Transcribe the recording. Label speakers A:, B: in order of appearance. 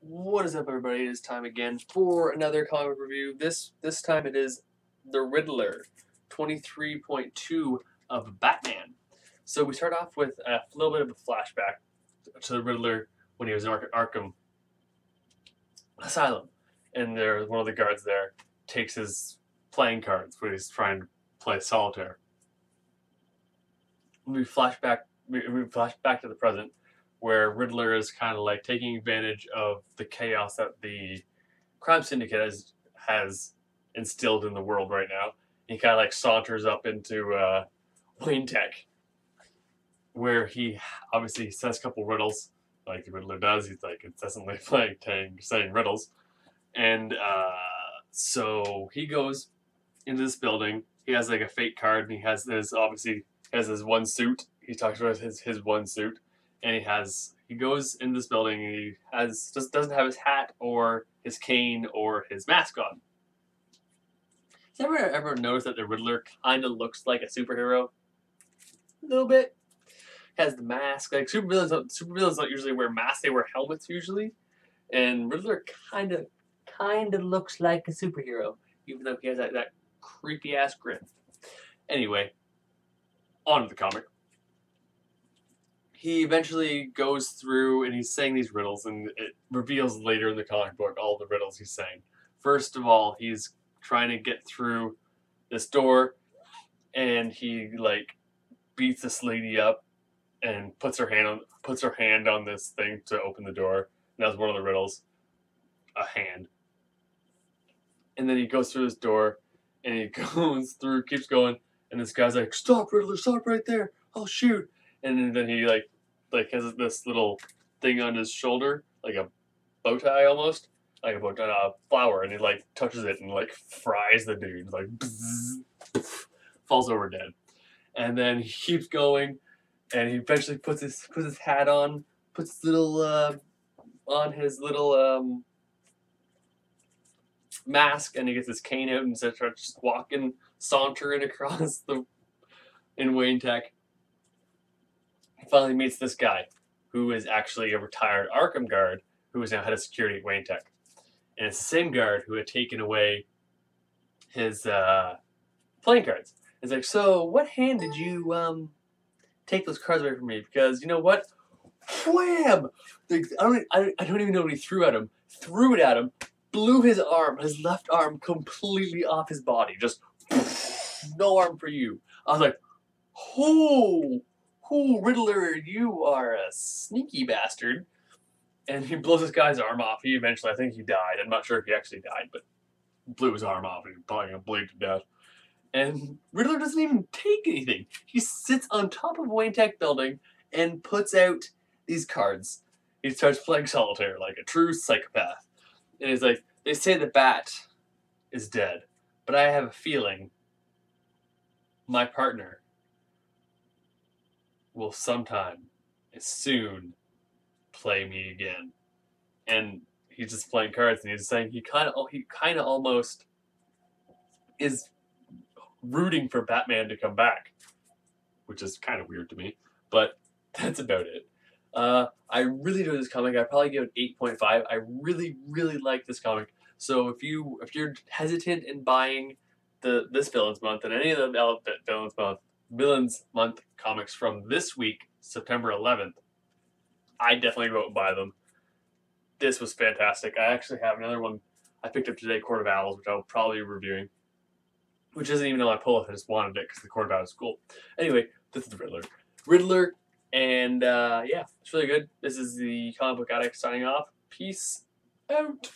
A: What is up, everybody? It is time again for another comic review. This time it is The Riddler, 23.2 of Batman. So we start off with a little bit of a flashback to the Riddler when he was in Arkham Asylum, and one of the guards there takes his playing cards when he's trying to play solitaire. We flash back to the present, where Riddler is kind of like taking advantage of the chaos that the crime syndicate has instilled in the world right now. He kind of like saunters up into Wayne Tech, where he obviously says a couple riddles, like the Riddler does. He's like incessantly saying riddles, and so he goes into this building. He has like a fake card, and he has his one suit. He talks about his one suit, and he goes in this building, and he doesn't have his hat or his cane or his mask on. Has anyone ever noticed that the Riddler kind of looks like a superhero? A little bit. He has the mask. Like supervillains don't usually wear masks; they wear helmets usually. And Riddler kind of looks like a superhero, even though he has that creepy ass grin. Anyway, on to the comic. He eventually goes through and he's saying these riddles, and it reveals later in the comic book all the riddles he's saying. First of all, he's trying to get through this door, and he like beats this lady up and puts her hand on this thing to open the door. And that's one of the riddles, a hand. And then he goes through this door, and he keeps going, and this guy's like, "Stop, Riddler! Stop right there! I'll shoot!" And then he like has this little thing on his shoulder, like a bow tie almost, like a flower, and he like touches it and like fries the dude, like bzzz, falls over dead. And then he keeps going, and he eventually puts his hat on, puts his little on his little mask, and he gets his cane out and starts sauntering across in Wayne Tech. He finally meets this guy, who is actually a retired Arkham guard, who is now head of security at Wayne Tech. And it's the same guard who had taken away his playing cards. It's like, "So what hand did you take those cards away from me? Because you know what? Wham! I don't even know what he threw at him. Threw it at him, blew his left arm completely off his body. Just no arm for you." I was like, "Oh, Riddler, you are a sneaky bastard." And he blows this guy's arm off. I think he died. I'm not sure if he actually died, but blew his arm off and he's probably going to bleed to death. And Riddler doesn't even take anything. He sits on top of Wayne Tech building and puts out these cards. He starts playing solitaire like a true psychopath. And he's like, "They say the bat is dead, but I have a feeling my partner will sometime, soon, play me again." And he's just playing cards, and he's saying he kind of almost is rooting for Batman to come back, which is kind of weird to me, but that's about it. I really enjoyed this comic. I'd probably give it 8.5. I really, really like this comic. So if you're hesitant in buying this Villains Month and any of the Villains Month comics from this week, September 11th, I definitely go out and buy them. This was fantastic. I actually have another one I picked up today, Court of Owls, which I'll probably be reviewing, which isn't even on my pull if I just wanted it because the Court of Owls is cool. Anyway, this is the Riddler, and yeah, it's really good. This is the Comic Book Addict signing off. Peace out.